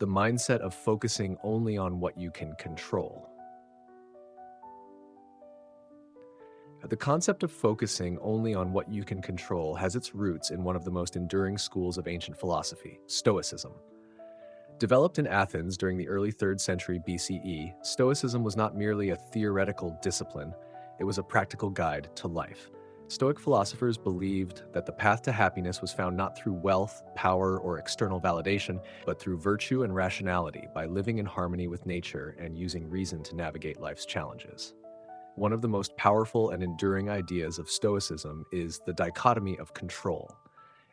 the mindset of focusing only on what you can control. The concept of focusing only on what you can control has its roots in one of the most enduring schools of ancient philosophy, Stoicism. Developed in Athens during the early 3rd century BCE, Stoicism was not merely a theoretical discipline, it was a practical guide to life. Stoic philosophers believed that the path to happiness was found not through wealth, power, or external validation, but through virtue and rationality by living in harmony with nature and using reason to navigate life's challenges. One of the most powerful and enduring ideas of Stoicism is the dichotomy of control.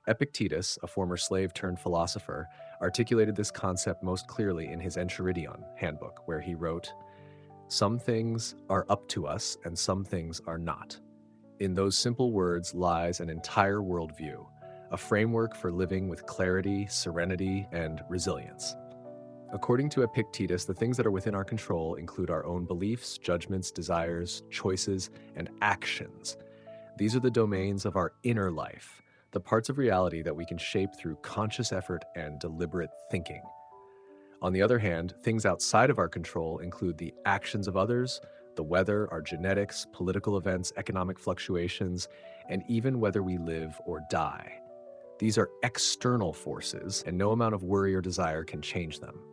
Epictetus, a former slave turned philosopher, articulated this concept most clearly in his Enchiridion handbook, where he wrote, "Some things are up to us and some things are not. In those simple words lies an entire worldview, a framework for living with clarity, serenity, and resilience." According to Epictetus, the things that are within our control include our own beliefs, judgments, desires, choices, and actions. These are the domains of our inner life, the parts of reality that we can shape through conscious effort and deliberate thinking. On the other hand, things outside of our control include the actions of others, the weather, our genetics, political events, economic fluctuations, and even whether we live or die. These are external forces, and no amount of worry or desire can change them.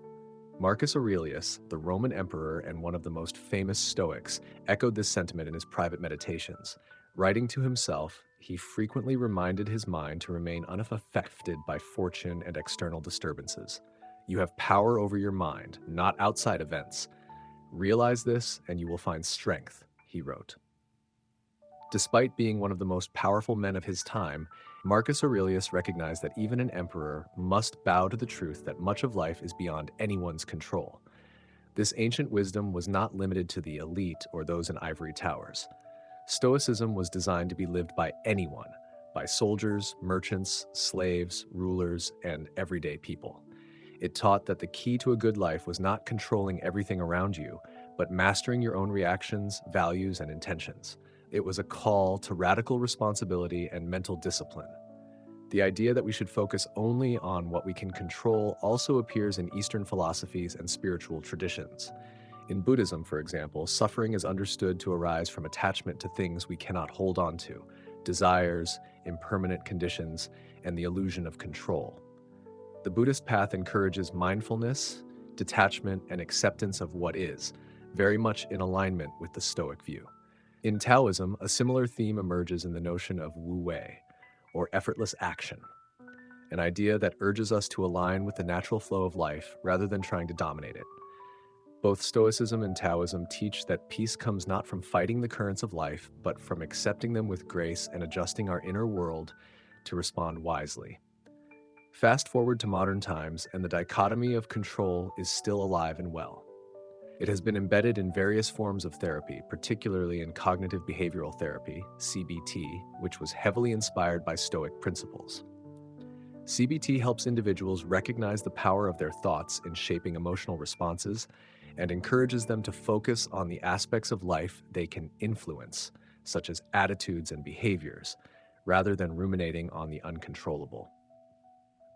Marcus Aurelius, the Roman emperor and one of the most famous Stoics, echoed this sentiment in his private meditations. Writing to himself, he frequently reminded his mind to remain unaffected by fortune and external disturbances. You have power over your mind, not outside events. Realize this and you will find strength, he wrote. Despite being one of the most powerful men of his time, Marcus Aurelius recognized that even an emperor must bow to the truth that much of life is beyond anyone's control. This ancient wisdom was not limited to the elite or those in ivory towers. Stoicism was designed to be lived by anyone, by soldiers, merchants, slaves, rulers, and everyday people. It taught that the key to a good life was not controlling everything around you, but mastering your own reactions, values, and intentions. It was a call to radical responsibility and mental discipline. The idea that we should focus only on what we can control also appears in Eastern philosophies and spiritual traditions. In Buddhism, for example, suffering is understood to arise from attachment to things we cannot hold on to, desires, impermanent conditions, and the illusion of control. The Buddhist path encourages mindfulness, detachment, and acceptance of what is, very much in alignment with the Stoic view. In Taoism, a similar theme emerges in the notion of wu wei, or effortless action, an idea that urges us to align with the natural flow of life rather than trying to dominate it. Both Stoicism and Taoism teach that peace comes not from fighting the currents of life, but from accepting them with grace and adjusting our inner world to respond wisely. Fast forward to modern times, and the dichotomy of control is still alive and well. It has been embedded in various forms of therapy, particularly in cognitive behavioral therapy, CBT, which was heavily inspired by Stoic principles. CBT helps individuals recognize the power of their thoughts in shaping emotional responses and encourages them to focus on the aspects of life they can influence, such as attitudes and behaviors, rather than ruminating on the uncontrollable.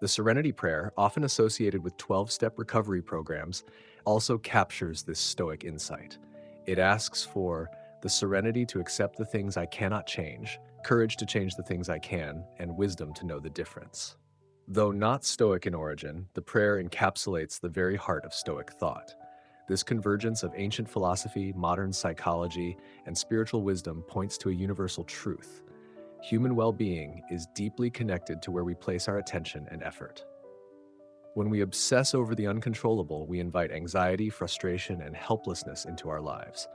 The Serenity Prayer, often associated with 12-step recovery programs, also captures this Stoic insight. It asks for the serenity to accept the things I cannot change, courage to change the things I can, and wisdom to know the difference. Though not Stoic in origin, the prayer encapsulates the very heart of Stoic thought. This convergence of ancient philosophy, modern psychology, and spiritual wisdom points to a universal truth. Human well-being is deeply connected to where we place our attention and effort. When we obsess over the uncontrollable, we invite anxiety, frustration, and helplessness into our lives.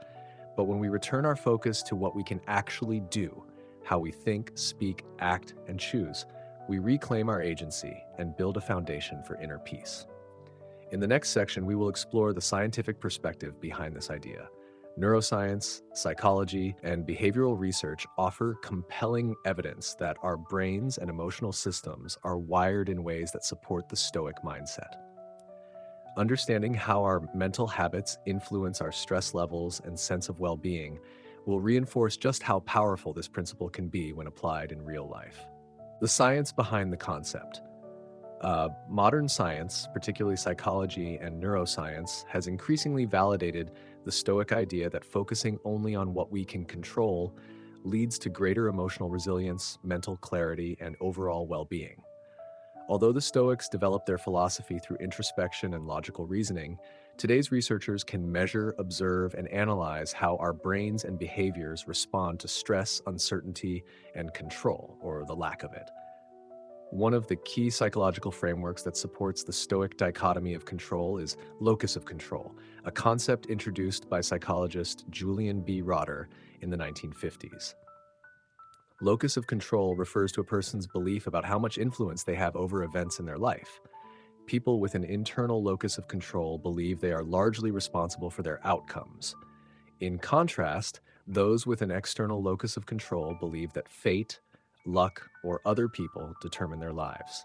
But when we return our focus to what we can actually do, how we think, speak, act, and choose, we reclaim our agency and build a foundation for inner peace. In the next section, we will explore the scientific perspective behind this idea. Neuroscience, psychology, and behavioral research offer compelling evidence that our brains and emotional systems are wired in ways that support the Stoic mindset. Understanding how our mental habits influence our stress levels and sense of well-being will reinforce just how powerful this principle can be when applied in real life. The science behind the concept. Modern science, particularly psychology and neuroscience, has increasingly validated the Stoic idea that focusing only on what we can control leads to greater emotional resilience, mental clarity, and overall well being. Although the Stoics developed their philosophy through introspection and logical reasoning, today's researchers can measure, observe, and analyze how our brains and behaviors respond to stress, uncertainty, and control, or the lack of it. One of the key psychological frameworks that supports the Stoic dichotomy of control is locus of control, a concept introduced by psychologist Julian B. Rotter in the 1950s. Locus of control refers to a person's belief about how much influence they have over events in their life. People with an internal locus of control believe they are largely responsible for their outcomes. In contrast, those with an external locus of control believe that fate, luck, or other people determine their lives.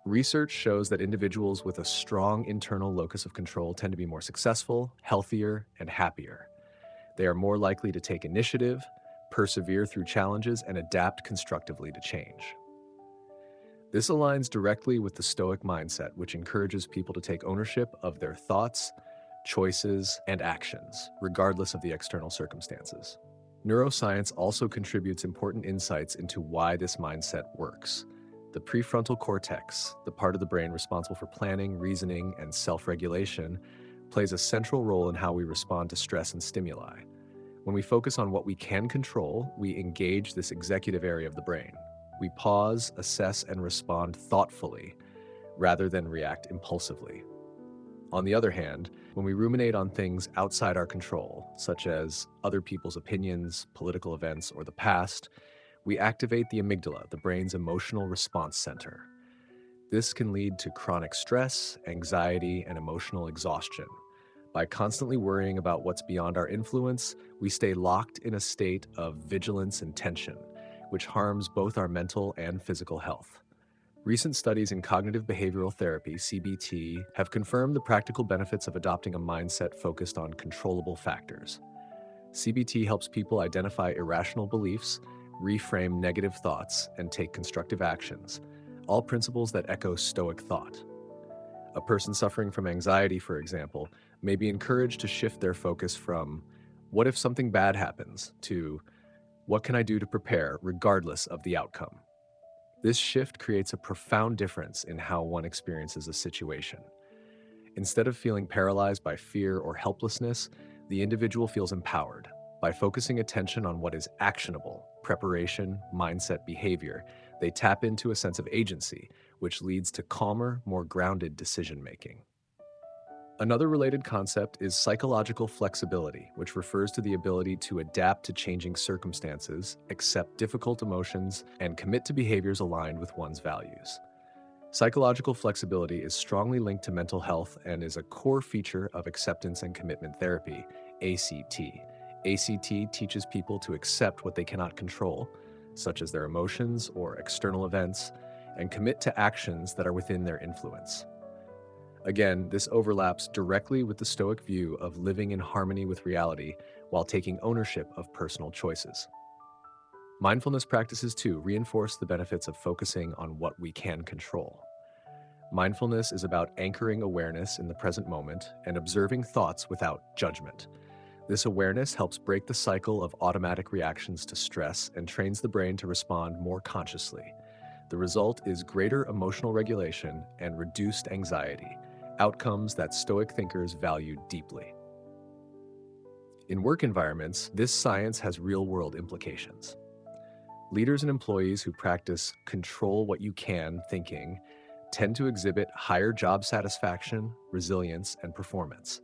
Research shows that individuals with a strong internal locus of control tend to be more successful, healthier, and happier. They are more likely to take initiative, persevere through challenges, and adapt constructively to change. This aligns directly with the Stoic mindset, which encourages people to take ownership of their thoughts, choices, and actions, regardless of the external circumstances. Neuroscience also contributes important insights into why this mindset works. The prefrontal cortex, the part of the brain responsible for planning, reasoning, and self-regulation, plays a central role in how we respond to stress and stimuli. When we focus on what we can control, we engage this executive area of the brain. We pause, assess, and respond thoughtfully, rather than react impulsively. On the other hand, when we ruminate on things outside our control, such as other people's opinions, political events, or the past, we activate the amygdala, the brain's emotional response center. This can lead to chronic stress, anxiety, and emotional exhaustion. By constantly worrying about what's beyond our influence, we stay locked in a state of vigilance and tension, which harms both our mental and physical health. Recent studies in cognitive behavioral therapy, CBT, have confirmed the practical benefits of adopting a mindset focused on controllable factors. CBT helps people identify irrational beliefs, reframe negative thoughts, and take constructive actions, all principles that echo Stoic thought. A person suffering from anxiety, for example, may be encouraged to shift their focus from, "What if something bad happens?" to, "What can I do to prepare, regardless of the outcome?" This shift creates a profound difference in how one experiences a situation. Instead of feeling paralyzed by fear or helplessness, the individual feels empowered. By focusing attention on what is actionable, preparation, mindset, behavior, they tap into a sense of agency, which leads to calmer, more grounded decision-making. Another related concept is psychological flexibility, which refers to the ability to adapt to changing circumstances, accept difficult emotions, and commit to behaviors aligned with one's values. Psychological flexibility is strongly linked to mental health and is a core feature of acceptance and commitment therapy, ACT. ACT teaches people to accept what they cannot control, such as their emotions or external events, and commit to actions that are within their influence. Again, this overlaps directly with the Stoic view of living in harmony with reality while taking ownership of personal choices. Mindfulness practices, too, reinforce the benefits of focusing on what we can control. Mindfulness is about anchoring awareness in the present moment and observing thoughts without judgment. This awareness helps break the cycle of automatic reactions to stress and trains the brain to respond more consciously. The result is greater emotional regulation and reduced anxiety, outcomes that Stoic thinkers value deeply. In work environments, this science has real-world implications. Leaders and employees who practice control what you can thinking tend to exhibit higher job satisfaction, resilience, and performance.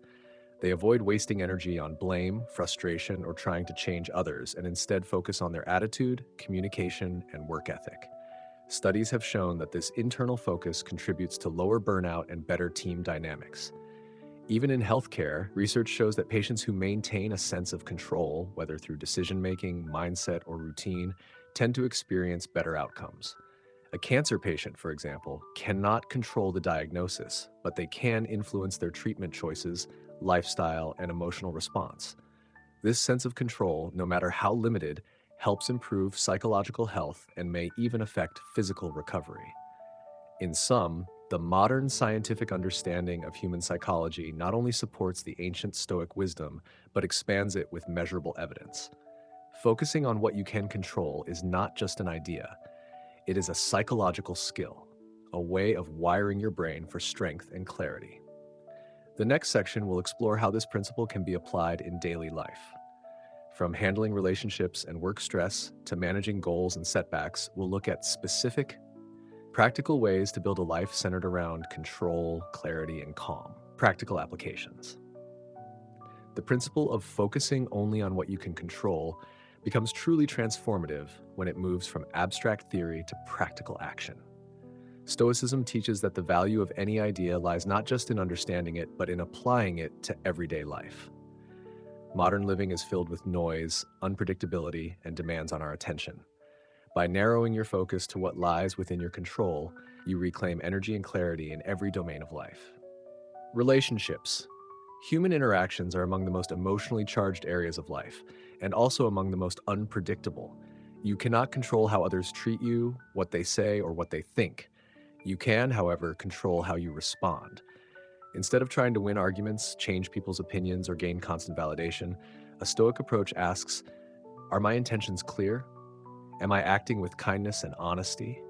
They avoid wasting energy on blame, frustration, or trying to change others, and instead focus on their attitude, communication, and work ethic. Studies have shown that this internal focus contributes to lower burnout and better team dynamics. Even in healthcare, research shows that patients who maintain a sense of control, whether through decision-making, mindset, or routine, tend to experience better outcomes. A cancer patient, for example, cannot control the diagnosis, but they can influence their treatment choices, lifestyle, and emotional response. This sense of control, no matter how limited, helps improve psychological health and may even affect physical recovery. In sum, the modern scientific understanding of human psychology not only supports the ancient Stoic wisdom, but expands it with measurable evidence. Focusing on what you can control is not just an idea, it is a psychological skill, a way of wiring your brain for strength and clarity. The next section will explore how this principle can be applied in daily life. From handling relationships and work stress to managing goals and setbacks, we'll look at specific, practical ways to build a life centered around control, clarity, and calm. Practical applications. The principle of focusing only on what you can control becomes truly transformative when it moves from abstract theory to practical action. Stoicism teaches that the value of any idea lies not just in understanding it, but in applying it to everyday life. Modern living is filled with noise, unpredictability, and demands on our attention. By narrowing your focus to what lies within your control, you reclaim energy and clarity in every domain of life. Relationships. Human interactions are among the most emotionally charged areas of life, and also among the most unpredictable. You cannot control how others treat you, what they say, or what they think. You can, however, control how you respond. Instead of trying to win arguments, change people's opinions, or gain constant validation, a Stoic approach asks, are my intentions clear? Am I acting with kindness and honesty?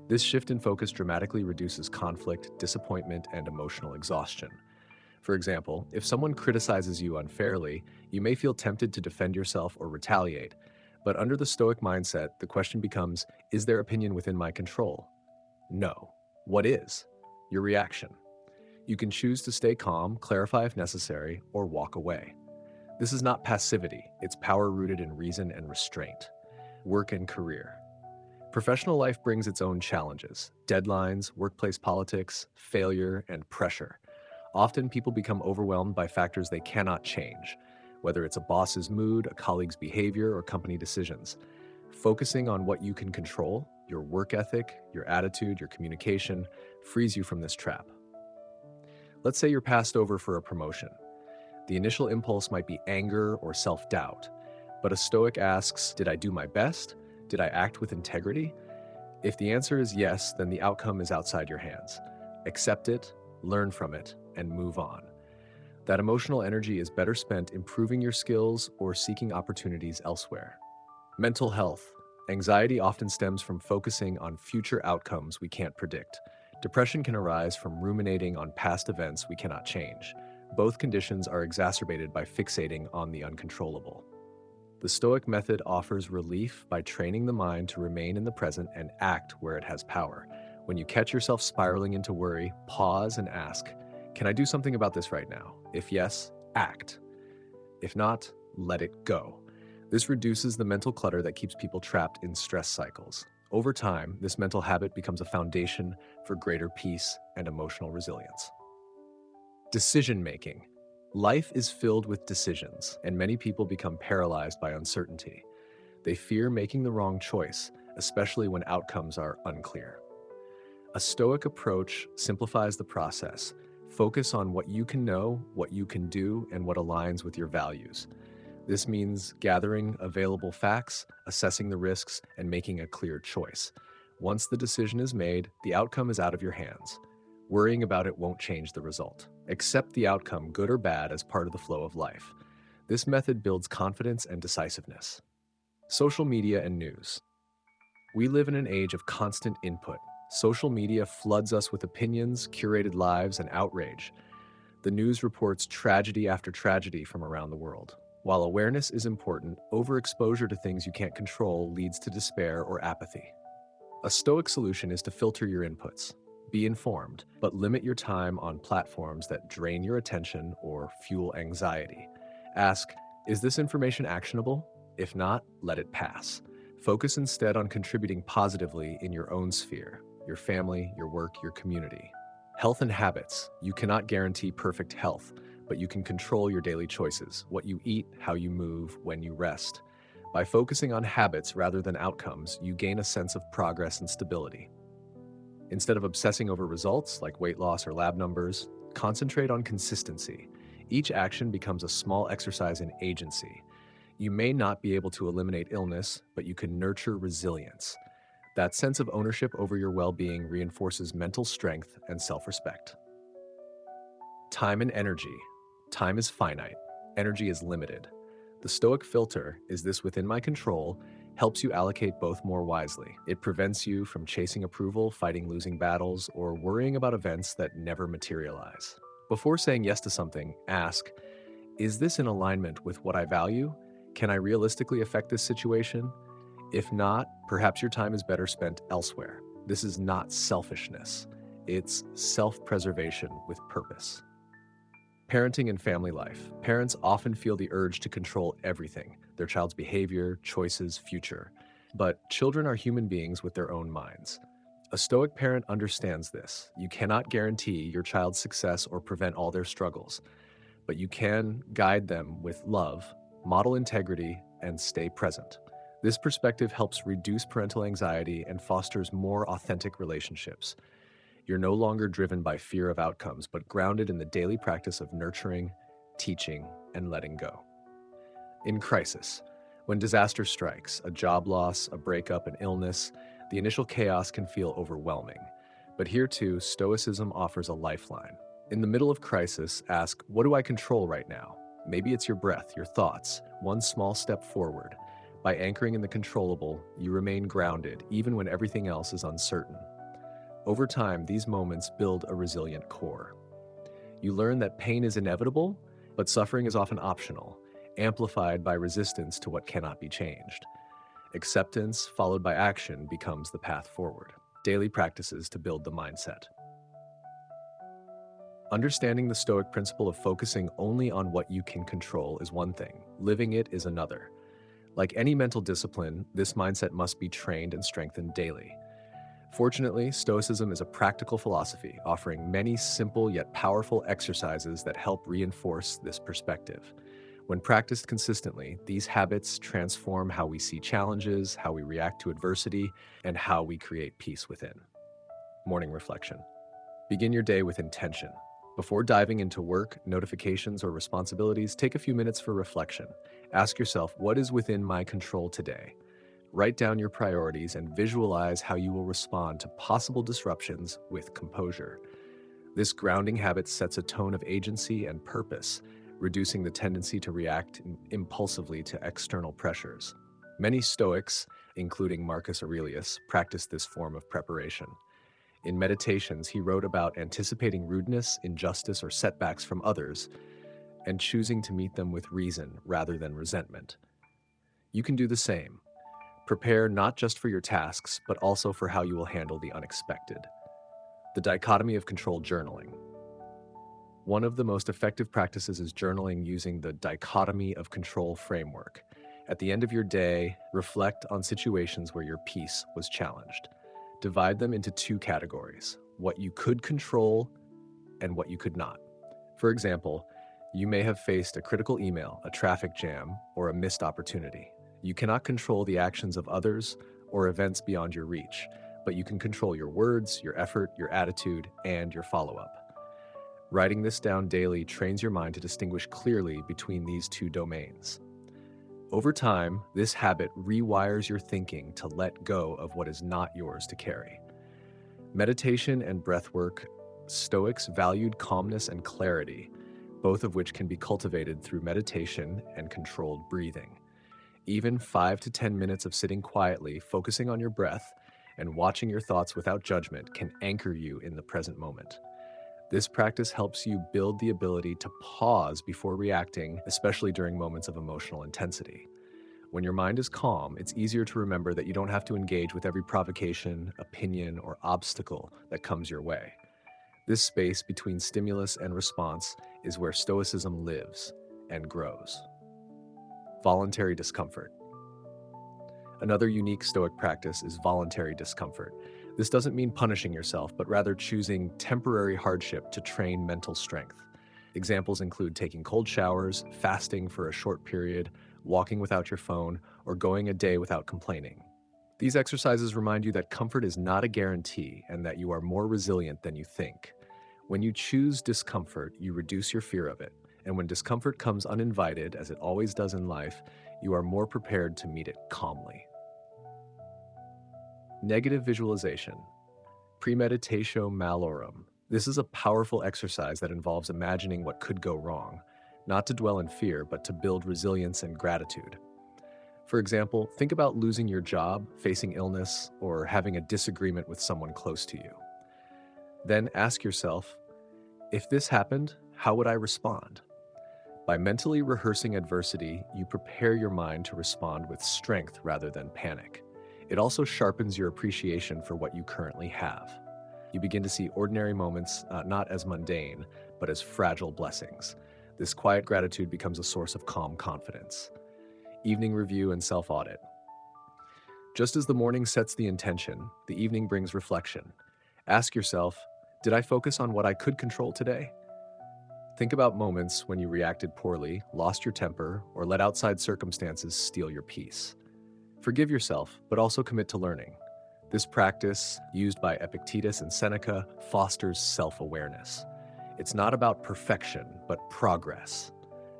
This shift in focus dramatically reduces conflict, disappointment, and emotional exhaustion. For example, if someone criticizes you unfairly, you may feel tempted to defend yourself or retaliate. But under the Stoic mindset, the question becomes, is their opinion within my control? No. What is? Your reaction. You can choose to stay calm, clarify if necessary, or walk away. This is not passivity, it's power rooted in reason and restraint. Work and career. Professional life brings its own challenges: deadlines, workplace politics, failure, and pressure. Often people become overwhelmed by factors they cannot change, whether it's a boss's mood, a colleague's behavior, or company decisions. Focusing on what you can control, your work ethic, your attitude, your communication, frees you from this trap. Let's say you're passed over for a promotion. The initial impulse might be anger or self-doubt, but a Stoic asks, did I do my best? Did I act with integrity? If the answer is yes, then the outcome is outside your hands. Accept it, learn from it, and move on. That emotional energy is better spent improving your skills or seeking opportunities elsewhere. Mental health. Anxiety often stems from focusing on future outcomes we can't predict. Depression can arise from ruminating on past events we cannot change. Both conditions are exacerbated by fixating on the uncontrollable. The Stoic method offers relief by training the mind to remain in the present and act where it has power. When you catch yourself spiraling into worry, pause and ask, can I do something about this right now? If yes, act. If not, let it go. This reduces the mental clutter that keeps people trapped in stress cycles. Over time, this mental habit becomes a foundation for greater peace and emotional resilience. Decision-making. Life is filled with decisions, and many people become paralyzed by uncertainty. They fear making the wrong choice, especially when outcomes are unclear. A Stoic approach simplifies the process. Focus on what you can know, what you can do, and what aligns with your values. This means gathering available facts, assessing the risks, and making a clear choice. Once the decision is made, the outcome is out of your hands. Worrying about it won't change the result. Accept the outcome, good or bad, as part of the flow of life. This method builds confidence and decisiveness. Social media and news. We live in an age of constant input. Social media floods us with opinions, curated lives, and outrage. The news reports tragedy after tragedy from around the world. While awareness is important, overexposure to things you can't control leads to despair or apathy. A Stoic solution is to filter your inputs. Be informed, but limit your time on platforms that drain your attention or fuel anxiety. Ask, is this information actionable? If not, let it pass. Focus instead on contributing positively in your own sphere, your family, your work, your community. Health and habits. You cannot guarantee perfect health, but you can control your daily choices, what you eat, how you move, when you rest. By focusing on habits rather than outcomes, you gain a sense of progress and stability. Instead of obsessing over results like weight loss or lab numbers, concentrate on consistency. Each action becomes a small exercise in agency. You may not be able to eliminate illness, but you can nurture resilience. That sense of ownership over your well-being reinforces mental strength and self-respect. Time and energy. Time is finite. Energy is limited. The Stoic filter, is this within my control, helps you allocate both more wisely. It prevents you from chasing approval, fighting losing battles, or worrying about events that never materialize. Before saying yes to something, ask, is this in alignment with what I value? Can I realistically affect this situation? If not, perhaps your time is better spent elsewhere. This is not selfishness. It's self-preservation with purpose. Parenting and family life. Parents often feel the urge to control everything, their child's behavior, choices, future. But children are human beings with their own minds. A Stoic parent understands this. You cannot guarantee your child's success or prevent all their struggles, but you can guide them with love, model integrity, and stay present. This perspective helps reduce parental anxiety and fosters more authentic relationships. You're no longer driven by fear of outcomes, but grounded in the daily practice of nurturing, teaching, and letting go. In crisis, when disaster strikes, a job loss, a breakup, an illness, the initial chaos can feel overwhelming. But here too, Stoicism offers a lifeline. In the middle of crisis, ask, what do I control right now? Maybe it's your breath, your thoughts, one small step forward. By anchoring in the controllable, you remain grounded even when everything else is uncertain. Over time, these moments build a resilient core. You learn that pain is inevitable, but suffering is often optional, amplified by resistance to what cannot be changed. Acceptance, followed by action, becomes the path forward. Daily practices to build the mindset. Understanding the Stoic principle of focusing only on what you can control is one thing, living it is another. Like any mental discipline, this mindset must be trained and strengthened daily. Fortunately, Stoicism is a practical philosophy, offering many simple yet powerful exercises that help reinforce this perspective. When practiced consistently, these habits transform how we see challenges, how we react to adversity, and how we create peace within. Morning reflection. Begin your day with intention. Before diving into work, notifications, or responsibilities, take a few minutes for reflection. Ask yourself, what is within my control today? Write down your priorities and visualize how you will respond to possible disruptions with composure. This grounding habit sets a tone of agency and purpose, reducing the tendency to react impulsively to external pressures. Many Stoics, including Marcus Aurelius, practiced this form of preparation. In Meditations, he wrote about anticipating rudeness, injustice, or setbacks from others, and choosing to meet them with reason rather than resentment. You can do the same. Prepare not just for your tasks, but also for how you will handle the unexpected. The dichotomy of control journaling. One of the most effective practices is journaling using the dichotomy of control framework. At the end of your day, reflect on situations where your peace was challenged. Divide them into two categories, what you could control and what you could not. For example, you may have faced a critical email, a traffic jam, or a missed opportunity. You cannot control the actions of others or events beyond your reach, but you can control your words, your effort, your attitude, and your follow-up. Writing this down daily trains your mind to distinguish clearly between these two domains. Over time, this habit rewires your thinking to let go of what is not yours to carry. Meditation and breathwork. Stoics valued calmness and clarity, both of which can be cultivated through meditation and controlled breathing. Even 5 to 10 minutes of sitting quietly, focusing on your breath, and watching your thoughts without judgment can anchor you in the present moment. This practice helps you build the ability to pause before reacting, especially during moments of emotional intensity. When your mind is calm, it's easier to remember that you don't have to engage with every provocation, opinion, or obstacle that comes your way. This space between stimulus and response is where Stoicism lives and grows. Voluntary discomfort. Another unique Stoic practice is voluntary discomfort. This doesn't mean punishing yourself, but rather choosing temporary hardship to train mental strength. Examples include taking cold showers, fasting for a short period, walking without your phone, or going a day without complaining. These exercises remind you that comfort is not a guarantee and that you are more resilient than you think. When you choose discomfort, you reduce your fear of it. And when discomfort comes uninvited, as it always does in life, you are more prepared to meet it calmly. Negative visualization, premeditatio malorum. This is a powerful exercise that involves imagining what could go wrong, not to dwell in fear, but to build resilience and gratitude. For example, think about losing your job, facing illness, or having a disagreement with someone close to you. Then ask yourself, if this happened, how would I respond? By mentally rehearsing adversity, you prepare your mind to respond with strength rather than panic. It also sharpens your appreciation for what you currently have. You begin to see ordinary moments not as mundane, but as fragile blessings. This quiet gratitude becomes a source of calm confidence. Evening review and self-audit. Just as the morning sets the intention, the evening brings reflection. Ask yourself, did I focus on what I could control today? Think about moments when you reacted poorly, lost your temper, or let outside circumstances steal your peace. Forgive yourself, but also commit to learning. This practice, used by Epictetus and Seneca, fosters self-awareness. It's not about perfection, but progress.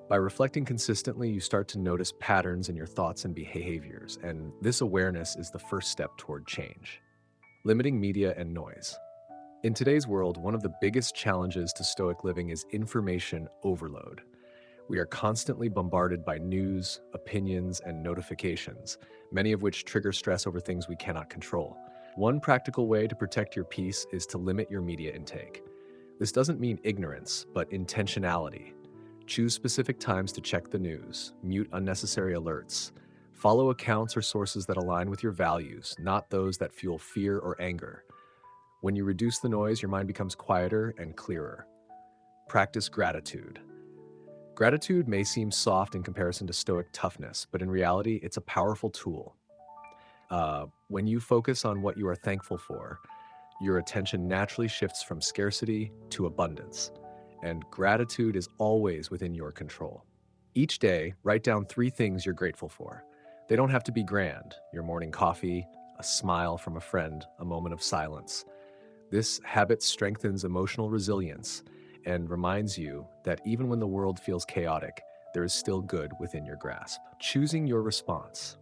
By reflecting consistently, you start to notice patterns in your thoughts and behaviors, and this awareness is the first step toward change. Limiting media and noise. In today's world, one of the biggest challenges to Stoic living is information overload. We are constantly bombarded by news, opinions, and notifications, many of which trigger stress over things we cannot control. One practical way to protect your peace is to limit your media intake. This doesn't mean ignorance, but intentionality. Choose specific times to check the news, mute unnecessary alerts. Follow accounts or sources that align with your values, not those that fuel fear or anger. When you reduce the noise, your mind becomes quieter and clearer. Practice gratitude. Gratitude may seem soft in comparison to Stoic toughness, but in reality, it's a powerful tool. When you focus on what you are thankful for, your attention naturally shifts from scarcity to abundance, and gratitude is always within your control. Each day, write down 3 things you're grateful for. They don't have to be grand: your morning coffee, a smile from a friend, a moment of silence. This habit strengthens emotional resilience and reminds you that even when the world feels chaotic, there is still good within your grasp. Choosing your response.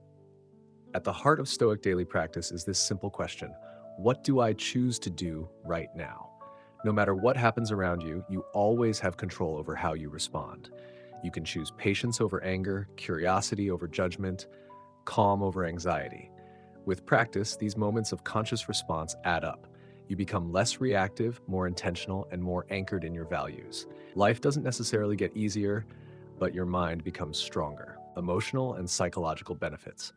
At the heart of Stoic daily practice is this simple question: what do I choose to do right now? No matter what happens around you, you always have control over how you respond. You can choose patience over anger, curiosity over judgment, calm over anxiety. With practice, these moments of conscious response add up. You become less reactive, more intentional, and more anchored in your values. Life doesn't necessarily get easier, but your mind becomes stronger. Emotional and psychological benefits.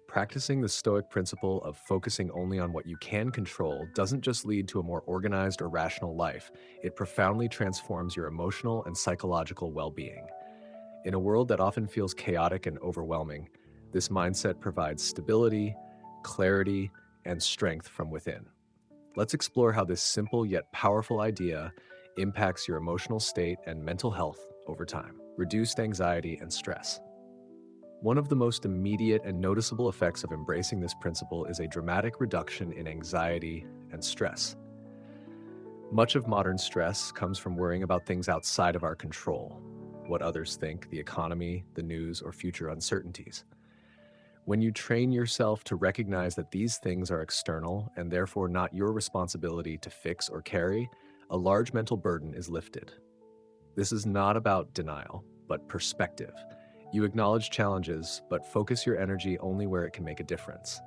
Practicing the Stoic principle of focusing only on what you can control doesn't just lead to a more organized or rational life, it profoundly transforms your emotional and psychological well-being. In a world that often feels chaotic and overwhelming, this mindset provides stability, clarity, and strength from within. Let's explore how this simple yet powerful idea impacts your emotional state and mental health over time. Reduced anxiety and stress. One of the most immediate and noticeable effects of embracing this principle is a dramatic reduction in anxiety and stress. Much of modern stress comes from worrying about things outside of our control: what others think, the economy, the news, or future uncertainties. When you train yourself to recognize that these things are external and therefore not your responsibility to fix or carry, a large mental burden is lifted. This is not about denial, but perspective. You acknowledge challenges, but focus your energy only where it can make a difference.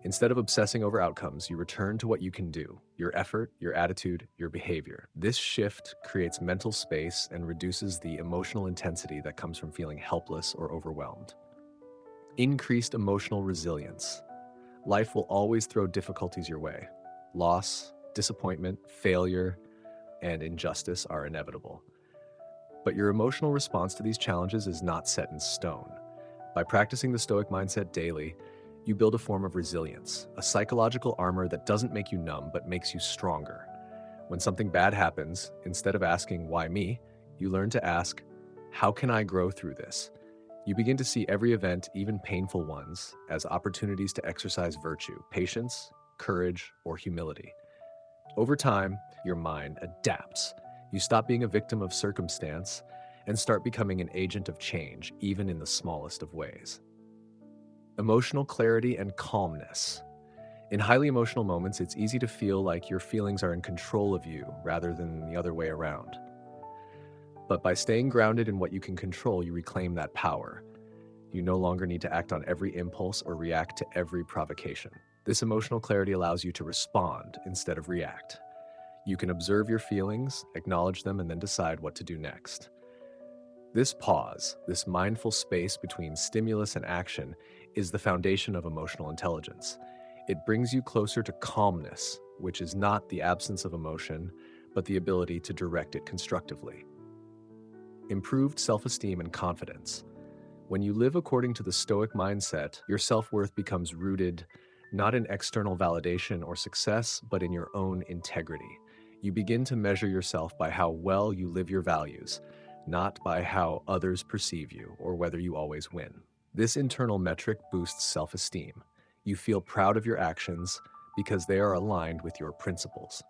Instead of obsessing over outcomes, you return to what you can do: your effort, your attitude, your behavior. This shift creates mental space and reduces the emotional intensity that comes from feeling helpless or overwhelmed. Increased emotional resilience. Life will always throw difficulties your way. Loss, disappointment, failure, and injustice are inevitable. But your emotional response to these challenges is not set in stone. By practicing the Stoic mindset daily, you build a form of resilience, a psychological armor that doesn't make you numb but makes you stronger. When something bad happens, instead of asking, "Why me?" you learn to ask, "How can I grow through this?" You begin to see every event, even painful ones, as opportunities to exercise virtue, patience, courage, or humility. Over time, your mind adapts. You stop being a victim of circumstance and start becoming an agent of change, even in the smallest of ways. Emotional clarity and calmness. In highly emotional moments, it's easy to feel like your feelings are in control of you rather than the other way around. But by staying grounded in what you can control, you reclaim that power. You no longer need to act on every impulse or react to every provocation. This emotional clarity allows you to respond instead of react. You can observe your feelings, acknowledge them, and then decide what to do next. This pause, this mindful space between stimulus and action, is the foundation of emotional intelligence. It brings you closer to calmness, which is not the absence of emotion, but the ability to direct it constructively. Improved self-esteem and confidence. When you live according to the Stoic mindset, your self-worth becomes rooted not in external validation or success, but in your own integrity. You begin to measure yourself by how well you live your values, not by how others perceive you or whether you always win. This internal metric boosts self-esteem. You feel proud of your actions because they are aligned with your principles.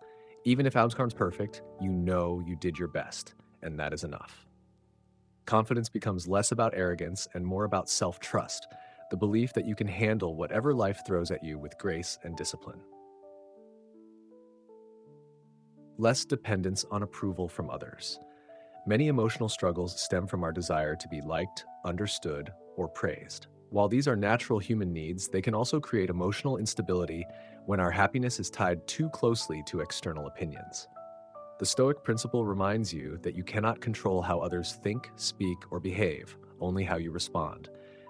Even if outcome's perfect, you know you did your best, and that is enough. Confidence becomes less about arrogance and more about self-trust, the belief that you can handle whatever life throws at you with grace and discipline. Less dependence on approval from others. Many emotional struggles stem from our desire to be liked, understood, or praised. While these are natural human needs, they can also create emotional instability when our happiness is tied too closely to external opinions. The Stoic principle reminds you that you cannot control how others think, speak, or behave, only how you respond.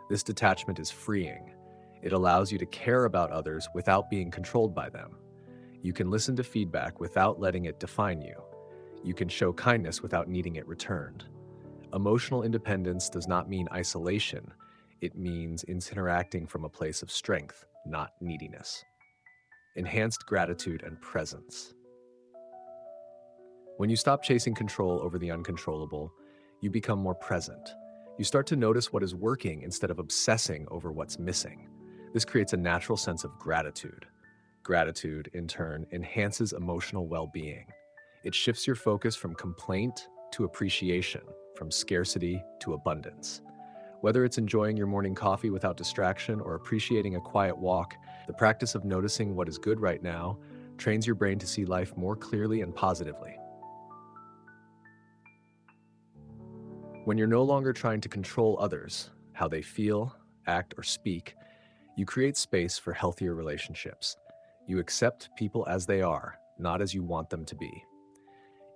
This detachment is freeing. It allows you to care about others without being controlled by them. You can listen to feedback without letting it define you. You can show kindness without needing it returned. Emotional independence does not mean isolation. It means interacting from a place of strength, not neediness. Enhanced gratitude and presence. When you stop chasing control over the uncontrollable, you become more present. You start to notice what is working instead of obsessing over what's missing. This creates a natural sense of gratitude. Gratitude, in turn, enhances emotional well-being. It shifts your focus from complaint to appreciation, from scarcity to abundance. Whether it's enjoying your morning coffee without distraction or appreciating a quiet walk, the practice of noticing what is good right now trains your brain to see life more clearly and positively. When you're no longer trying to control others, how they feel, act, or speak, you create space for healthier relationships. You accept people as they are, not as you want them to be.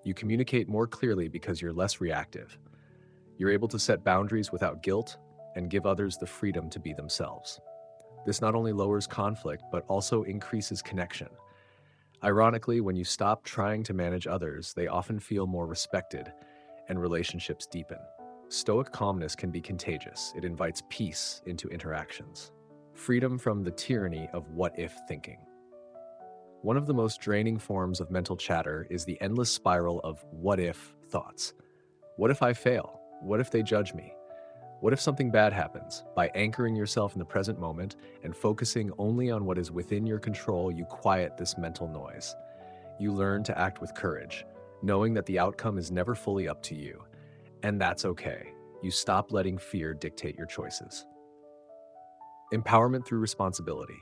You communicate more clearly because you're less reactive. You're able to set boundaries without guilt and give others the freedom to be themselves. This not only lowers conflict, but also increases connection. Ironically, when you stop trying to manage others, they often feel more respected and relationships deepen. Stoic calmness can be contagious. It invites peace into interactions. Freedom from the tyranny of what-if thinking. One of the most draining forms of mental chatter is the endless spiral of what-if thoughts. What if I fail? What if they judge me? What if something bad happens? By anchoring yourself in the present moment and focusing only on what is within your control, you quiet this mental noise. You learn to act with courage, knowing that the outcome is never fully up to you. And that's okay. You stop letting fear dictate your choices. Empowerment through responsibility.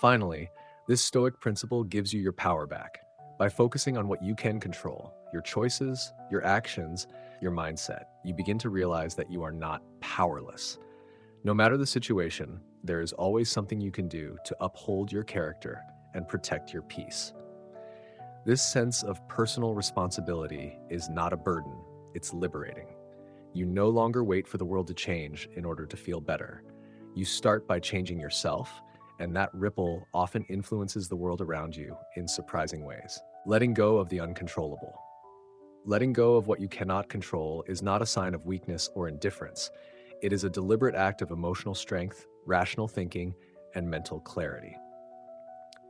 Finally, this Stoic principle gives you your power back. By focusing on what you can control, your choices, your actions, your mindset, you begin to realize that you are not powerless. No matter the situation, there is always something you can do to uphold your character and protect your peace. This sense of personal responsibility is not a burden, it's liberating. You no longer wait for the world to change in order to feel better. You start by changing yourself, and that ripple often influences the world around you in surprising ways. Letting go of the uncontrollable. Letting go of what you cannot control is not a sign of weakness or indifference. It is a deliberate act of emotional strength, rational thinking, and mental clarity.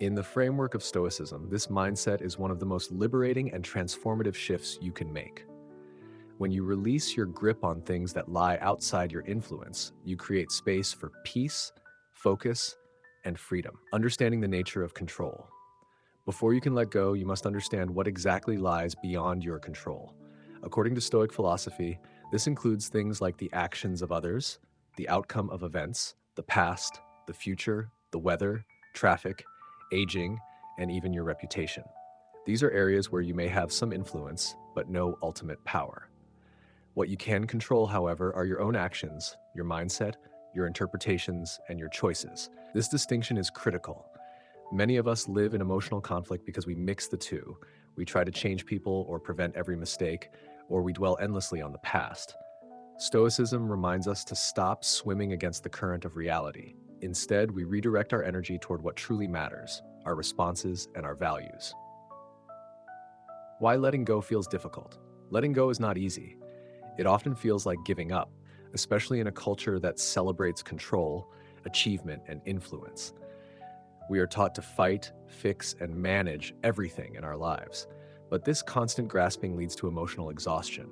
In the framework of Stoicism, this mindset is one of the most liberating and transformative shifts you can make. When you release your grip on things that lie outside your influence, you create space for peace, focus, and freedom. Understanding the nature of control. Before you can let go, you must understand what exactly lies beyond your control. According to Stoic philosophy, this includes things like the actions of others, the outcome of events, the past, the future, the weather, traffic, aging, and even your reputation. These are areas where you may have some influence, but no ultimate power. What you can control, however, are your own actions, your mindset, your interpretations, and your choices. This distinction is critical. Many of us live in emotional conflict because we mix the two. We try to change people or prevent every mistake, or we dwell endlessly on the past. Stoicism reminds us to stop swimming against the current of reality. Instead, we redirect our energy toward what truly matters, our responses and our values. Why letting go feels difficult? Letting go is not easy. It often feels like giving up, especially in a culture that celebrates control, achievement, and influence. We are taught to fight, fix, and manage everything in our lives. But this constant grasping leads to emotional exhaustion.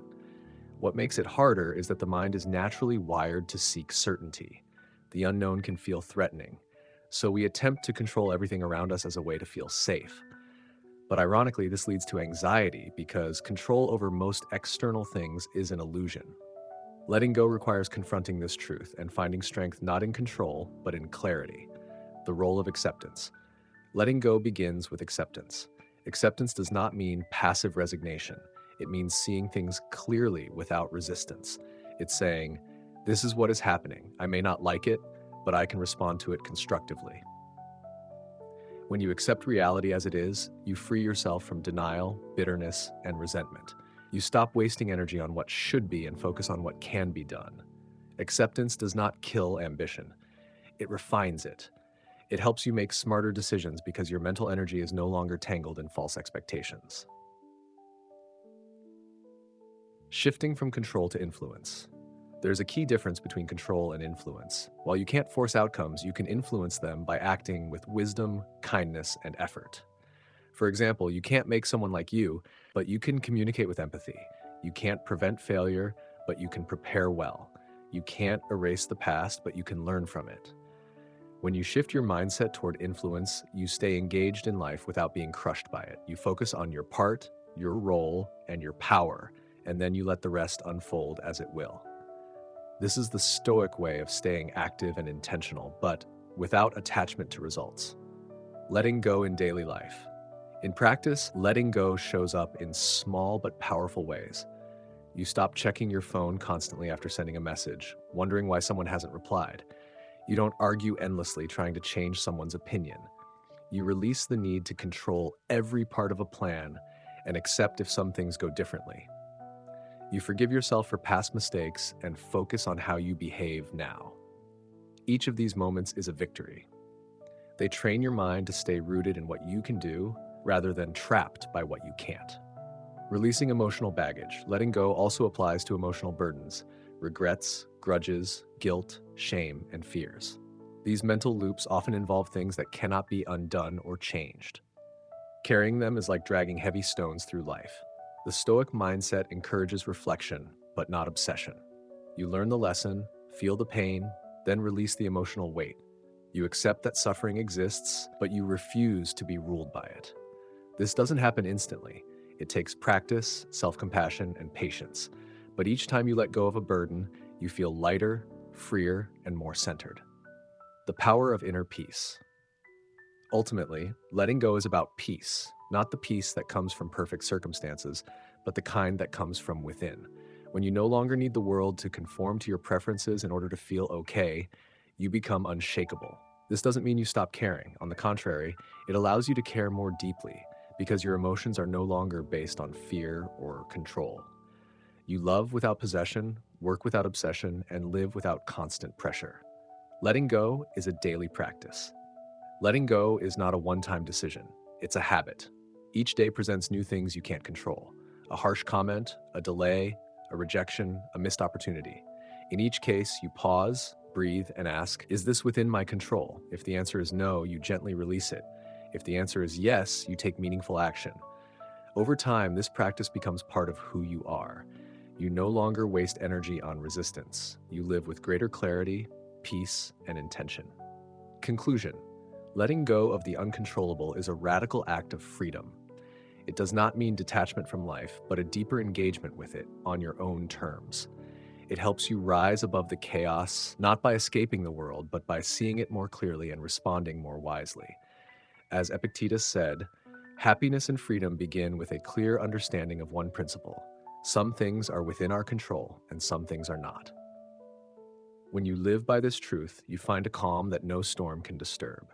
What makes it harder is that the mind is naturally wired to seek certainty. The unknown can feel threatening, so we attempt to control everything around us as a way to feel safe. But ironically, this leads to anxiety because control over most external things is an illusion. Letting go requires confronting this truth and finding strength not in control, but in clarity. The role of acceptance. Letting go begins with acceptance. Acceptance does not mean passive resignation. It means seeing things clearly without resistance. It's saying, this is what is happening. I may not like it, but I can respond to it constructively. When you accept reality as it is, you free yourself from denial, bitterness, and resentment. You stop wasting energy on what should be and focus on what can be done. Acceptance does not kill ambition. It refines it. It helps you make smarter decisions because your mental energy is no longer tangled in false expectations. Shifting from control to influence. There's a key difference between control and influence. While you can't force outcomes, you can influence them by acting with wisdom, kindness, and effort. For example, you can't make someone like you, but you can communicate with empathy. You can't prevent failure, but you can prepare well. You can't erase the past, but you can learn from it. When you shift your mindset toward influence, you stay engaged in life without being crushed by it. You focus on your part, your role, and your power, and then you let the rest unfold as it will. This is the Stoic way of staying active and intentional, but without attachment to results. Letting go in daily life. In practice, letting go shows up in small but powerful ways. You stop checking your phone constantly after sending a message, wondering why someone hasn't replied. You don't argue endlessly trying to change someone's opinion. You release the need to control every part of a plan and accept if some things go differently. You forgive yourself for past mistakes and focus on how you behave now. Each of these moments is a victory. They train your mind to stay rooted in what you can do rather than trapped by what you can't. Releasing emotional baggage. Letting go also applies to emotional burdens, regrets, grudges, guilt, shame, and fears. These mental loops often involve things that cannot be undone or changed. Carrying them is like dragging heavy stones through life. The Stoic mindset encourages reflection, but not obsession. You learn the lesson, feel the pain, then release the emotional weight. You accept that suffering exists, but you refuse to be ruled by it. This doesn't happen instantly. It takes practice, self-compassion, and patience. But each time you let go of a burden, you feel lighter, freer, and more centered. The power of inner peace. Ultimately, letting go is about peace, not the peace that comes from perfect circumstances, but the kind that comes from within. When you no longer need the world to conform to your preferences in order to feel okay, you become unshakable. This doesn't mean you stop caring. On the contrary, it allows you to care more deeply because your emotions are no longer based on fear or control. You love without possession, work without obsession, and live without constant pressure. Letting go is a daily practice. Letting go is not a one-time decision. It's a habit. Each day presents new things you can't control. A harsh comment, a delay, a rejection, a missed opportunity. In each case, you pause, breathe, and ask, is this within my control? If the answer is no, you gently release it. If the answer is yes, you take meaningful action. Over time, this practice becomes part of who you are. You no longer waste energy on resistance. You live with greater clarity, peace, and intention. Conclusion. Letting go of the uncontrollable is a radical act of freedom. It does not mean detachment from life, but a deeper engagement with it on your own terms. It helps you rise above the chaos, not by escaping the world, but by seeing it more clearly and responding more wisely. As Epictetus said, happiness and freedom begin with a clear understanding of one principle. Some things are within our control, and some things are not. When you live by this truth, you find a calm that no storm can disturb.